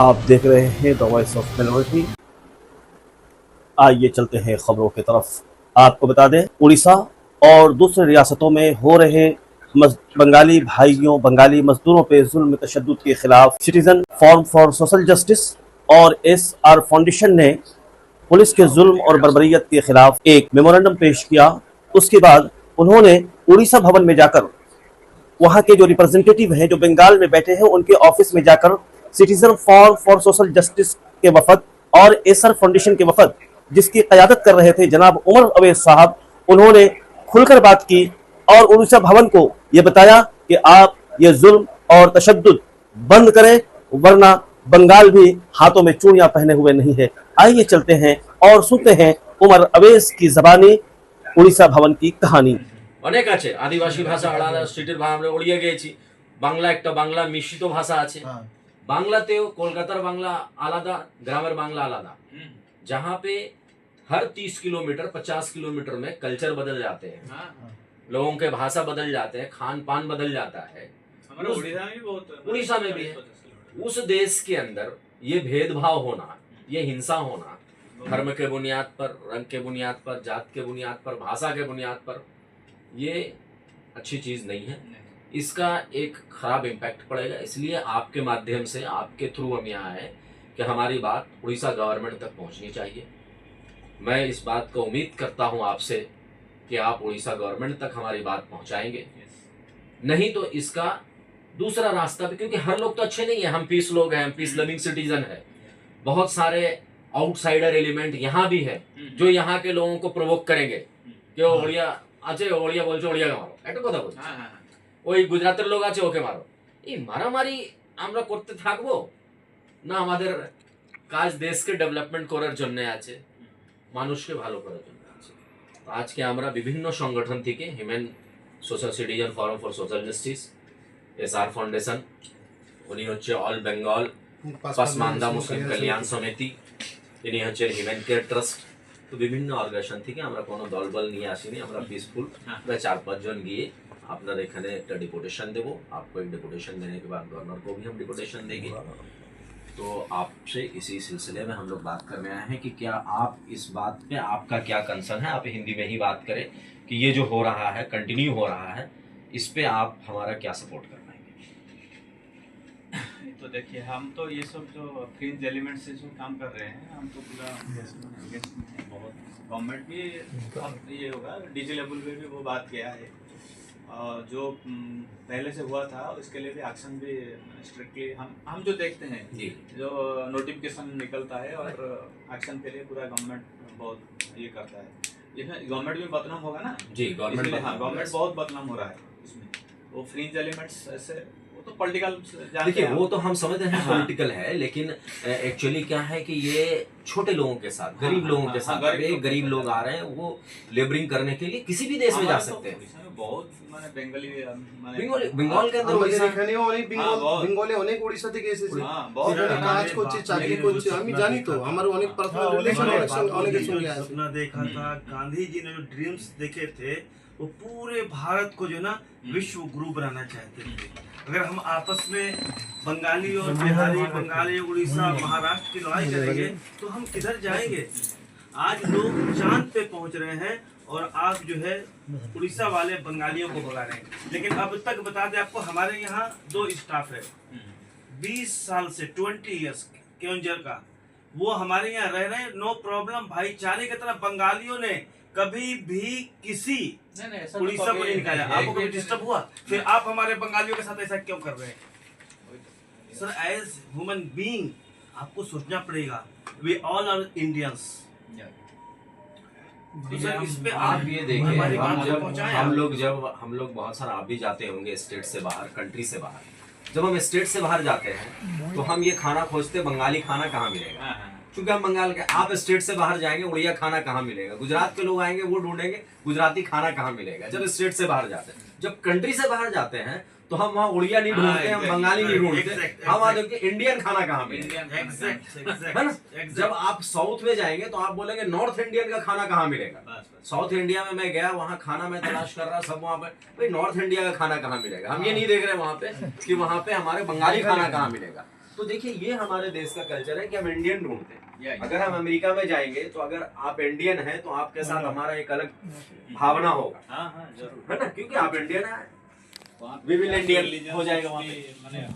आप देख रहे हैं द वॉइस ऑफ माइनॉरिटी। आइए चलते हैं खबरों की तरफ। आपको बता दें, उड़ीसा और दूसरी रियासतों में हो रहे बंगाली भाइयों, बंगाली मजदूरों पे जुल्म तशद्दुद के खिलाफ citizen forum for social justice और SR फाउंडेशन ने पुलिस के जुल्म और बर्बरियत के खिलाफ एक मेमोरेंडम पेश किया। उसके बाद उन्होंने उड़ीसा भवन में जाकर वहां के जो रिप्रेजेंटेटिव हैं, जो बंगाल में बैठे हैं, उनके ऑफिस में जाकर सिटीजन फॉर सोशल जस्टिस के वफद और SR फाउंडेशन के वफद, जिसकी क़यादत कर रहे थे जनाब उमर अवैस साहब, उन्होंने खुलकर बात की और उड़ीसा भवन को ये बताया कि आप ये जुल्म और तशद्दुद बंद करें, वरना बंगाल भी हाथों में चूड़ियां पहने हुए नहीं है। आइए चलते हैं और सुनते हैं उमर अवैस की जबानी उड़ीसा भवन की कहानी। অনেক আছে আদিবাসী ভাষা আলাদা, স্ট্রিটের ভাষা আমরা উড়িয়ে গিয়েছি। বাংলা একটা বাংলা মিশ্রিত ভাষা আছে। বাংলাতেও কলকাতার বাংলা আলাদা, গ্রামের বাংলা আলাদা। जहाँ पे हर 30 किलोमीटर 50 किलोमीटर में कल्चर बदल जाते हैं, लोगों के भाषा बदल जाते हैं, खान पान बदल जाता है। उड़ीसा में भी है। उस देश के अंदर ये भेदभाव होना, ये हिंसा होना, धर्म के बुनियाद पर, रंग के बुनियाद पर, जात के बुनियाद पर, भाषा के बुनियाद पर, ये अच्छी चीज नहीं है। इसका एक खराब इम्पैक्ट पड़ेगा। इसलिए आपके माध्यम से, आपके थ्रू हम यहाँ हैं कि हमारी बात उड़ीसा गवर्नमेंट तक पहुँचनी चाहिए। मैं इस बात को उम्मीद करता हूँ आपसे कि आप उड़ीसा गवर्नमेंट तक हमारी बात पहुँचाएंगे। नहीं तो इसका दूसरा रास्ता भी, क्योंकि हर लोग तो अच्छे नहीं है। हम पीस लोग हैं, हम पीस लविंग सिटीजन है। बहुत सारे आउटसाइडर एलिमेंट यहाँ भी है जो यहाँ के लोगों को प्रोवोक करेंगे कि वो उड़िया আছে, ওড়িয়া বলছে, ওড়িয়াকে মারো, একটা কথা বলছে। ওই গুজরাটের লোক আছে, ওকে মারো। এই মারামারি আমরা করতে থাকবো না? আমাদের কাজ দেশকে ডেভেলপমেন্ট করার জন্য আছে, মানুষকে ভালো করার জন্য আছে। তো আজকে আমরা বিভিন্ন সংগঠন থেকে, human social citizen forum for social justice, SR foundation, উনি হচ্ছে অল বেঙ্গল পাসমানদা মুসলিম কল্যাণ সমিতি, ইনি হচ্ছে হিউম্যান কেয়ার ট্রাস্ট। তো বিভিন্ন অর্গানাইজেশন থেকে আমরা কোনো দলবল নিয়ে আসিনি, আমরা পিসফুল প্রায় 4-5 জন গিয়ে আপনার এখানে একটা डिपुटेशन देव। आपको एक डिपुटेशन देने के बाद गवर्नर को भी हम डिपुटेशन देंगे। तो आपसे इसी सिलसिले में हम लोग बात करने आए हैं कि क्या आप इस बात पे, आपका क्या कंसर्न है। आप हिंदी में ही बात करें कि ये जो हो रहा है, कंटिन्यू हो रहा है, इस पे आप हमारा क्या सपोर्ट कर पाएंगे। तो देखिए, हम तो ये सब जो फ्रिंज एलिमेंट से जो काम कर रहे हैं, हम तो पूरा बहुत गवर्नमेंट भी अब ये होगा, डीजी लेवल पे भी वो बात किया है। और जो पहले से हुआ था उसके लिए भी एक्शन भी स्ट्रिक्टली हम जो देखते हैं जी, जो नोटिफिकेशन निकलता है और एक्शन के लिए पूरा गवर्नमेंट बहुत ये करता है। इसमें गवर्नमेंट भी बदनाम होगा ना जी, गवर्नमेंट बहुत बदनाम हो रहा है इसमें। वो फ्रिंज एलिमेंट्स ऐसे, वो तो पॉलिटिकल, देखिए वो तो हम समझते हैं पॉलिटिकल है, लेकिन एक्चुअली क्या है कि ये छोटे लोगों के साथ, गरीब लोगों के साथ, गरीब लोग आ रहे हैं, वो लेबरिंग करने के लिए किसी भी देश में जा सकते हैं। बहुत মানে বেঙ্গলি বেঙ্গল के अंदर এখানেও অনেক বেঙ্গলে অনেক উড়িষ্যা থেকে এসেছে, এখানে কাজ করছে, চাকরি করছে। আমি জানি তো, আমার অনেক পার্সোনাল রিলেশন অনেকের সঙ্গে আছে। सपना देखा था, गांधी जी ने जो ड्रीम्स देखे थे, वो पूरे भारत को जो ना विश्व गुरु बनाना चाहते थे। अगर हम आपस में बंगाली और बिहारी, बंगाली, उड़ीसा, महाराष्ट्र की लड़ाई करेंगे तो हम किधर जाएंगे। आज लोग चांद पे पहुंच रहे हैं और आप जो है उड़ीसा वाले बंगालियों को भगा रहे हैं। लेकिन अब तक बता दें आपको, हमारे यहाँ 2 स्टाफ है 20 साल से, 20 ईयर्स केओंझर का, वो हमारे यहाँ रह रहे हैं, नो प्रॉब्लम। भाईचारे की तरह बंगालियों ने कभी भी किसी उड़ीसा को नहीं निकाला। आपको कभी डिस्टर्ब हुआ? फिर आप हमारे बंगालियों के साथ ऐसा क्यों कर रहे हैं? सर, एज ह्यूमन बीइंग आपको सोचना पड़ेगा। We all are Indians. इस पे आप ये देखिए, हम लोग बहुत सारा, आप भी जाते होंगे स्टेट से बाहर, कंट्री से बाहर। जब हम स्टेट से बाहर जाते हैं तो हम ये खाना खोजते, बंगाली खाना कहाँ मिलेगा, क्योंकि हम बंगाल के। आप स्टेट से बाहर जाएंगे, उड़िया खाना कहाँ मिलेगा। गुजरात के लोग आएंगे, वो ढूंढेंगे गुजराती खाना कहाँ मिलेगा। जब स्टेट से बाहर जाते हैं, जब कंट्री से बाहर जाते हैं, तो हम वहाँ उड़िया नहीं ढूंढते, हम बंगाली नहीं ढूंढते, हम वहाँ देखते इंडियन खाना कहाँ मिलेगा, है ना। जब आप साउथ में जाएंगे तो आप बोलेंगे नॉर्थ इंडियन का खाना कहाँ मिलेगा। साउथ इंडिया में मैं गया, वहाँ खाना मैं तलाश कर रहा, सब वहाँ पे भाई नॉर्थ इंडिया का खाना कहाँ मिलेगा। हम ये नहीं देख रहे वहाँ पे कि वहाँ पे हमारे बंगाली खाना कहाँ मिलेगा। तो देखिए ये हमारे देश का कल्चर है कि हम इंडियन ढूंढते हैं। अगर हम अमेरिका में जाएंगे तो अगर आप इंडियन हैं तो आपके साथ हमारा एक अलग भावना होगा, है ना, क्योंकि आप इंडियन हैं। वी विल इंडियन हो जाएगा वहाँ पे,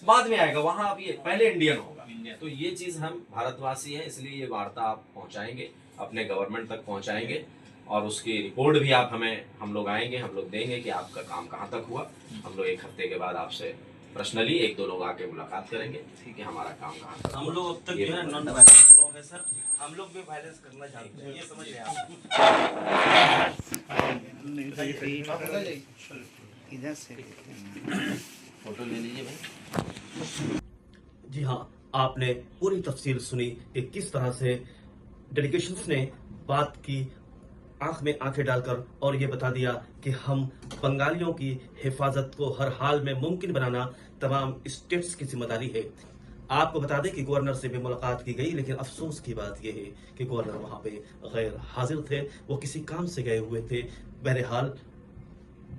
बाद में आएगा वहाँ आप ये पहले इंडियन होगा। तो ये चीज हम भारतवासी हैं, इसलिए ये वार्ता आप पहुंचाएंगे, अपने गवर्नमेंट तक पहुंचाएंगे और उसकी रिपोर्ट भी आप हम लोग आएंगे, हम लोग देंगे कि आपका काम कहाँ तक हुआ। हम लोग एक हफ्ते के बाद आपसे पर्सनली 1-2 लोग आके मुलाकात करेंगे, ठीक है, हमारा काम कहाँ तक। हम लोग अब तक जो है नॉन वायलेंस लोग हैं सर, हम लोग भी वायलेंस करना चाहते हैं, ये समझ रहे हैं आप। इधर से फोटो ले लीजिए भाई। जी हाँ, आपने पूरी तफसील सुनी कि किस तरह से डेलीगेशंस ने बात की, आंख में आंखें डालकर, और ये बता दिया कि हम बंगालियों की हिफाजत को हर हाल में मुमकिन बनाना तमाम स्टेट्स की जिम्मेदारी है। आपको बता दें कि गवर्नर से भी मुलाकात की गई, लेकिन अफसोस की बात यह है कि गवर्नर वहां पे गैर हाजिर थे, वो किसी काम से गए हुए थे। बहरहाल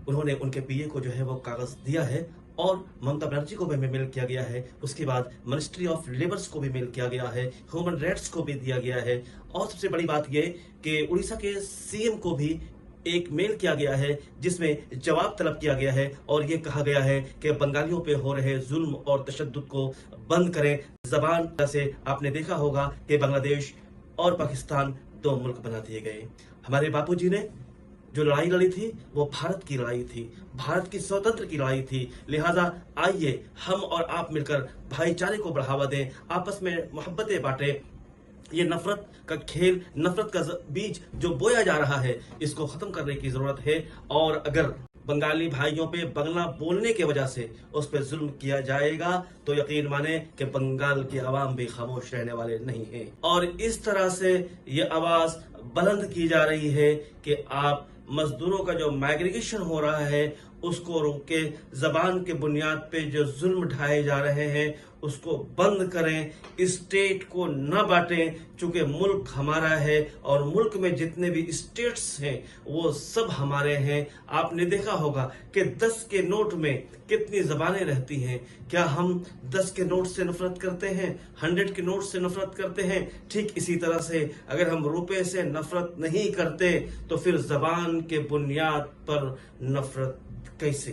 उन्होंने उनके पीए को जो है वो कागज दिया है और ममता बनर्जी को भी मेल किया गया है। उसके बाद मिनिस्ट्री ऑफ लेबर्स को भी मेल किया गया है, ह्यूमन राइट्स को भी दिया गया है, और सबसे बड़ी बात यह कि उड़ीसा के सीएम को भी एक मेल किया गया है जिसमें जवाब तलब किया गया है और ये कहा गया है कि बंगालियों पे हो रहे जुल्म और तशद्दुद को बंद करें। जबान से आपने देखा होगा कि बांग्लादेश और पाकिस्तान 2 मुल्क बना दिए गए। हमारे बापूजी ने जो लड़ाई लड़ी थी वो भारत की लड़ाई थी, भारत की स्वतंत्र की लड़ाई थी। लिहाजा आइए हम और आप मिलकर भाईचारे को बढ़ावा दें, आपस में मोहब्बतें बांटें। ये नफरत का खेल, नफरत का बीज जो बोया जा रहा है, इसको खत्म करने की जरूरत है। और अगर बंगाली भाइयों पे बंगला बोलने की वजह से उस पर जुल्म किया जाएगा तो यकीन माने कि बंगाल की आवाम भी खामोश रहने वाले नहीं हैं। और इस तरह से ये आवाज बुलंद की जा रही है कि आप मजदूरों का जो माइग्रेशन हो रहा है उसको रोके, जबान के बुनियाद पे जो जुल्म ढाए जा रहे हैं उसको बंद करें, स्टेट को न बांटें, चूंकि मुल्क हमारा है और मुल्क में जितने भी स्टेट्स हैं वो सब हमारे हैं। आपने देखा होगा कि 10 के नोट में कितनी जबानें रहती हैं। क्या हम 10 के नोट से नफरत करते हैं, 100 के नोट से नफरत करते हैं? ठीक इसी तरह से अगर हम रुपए से नफरत नहीं करते तो फिर जबान के बुनियाद पर नफरत कैसे?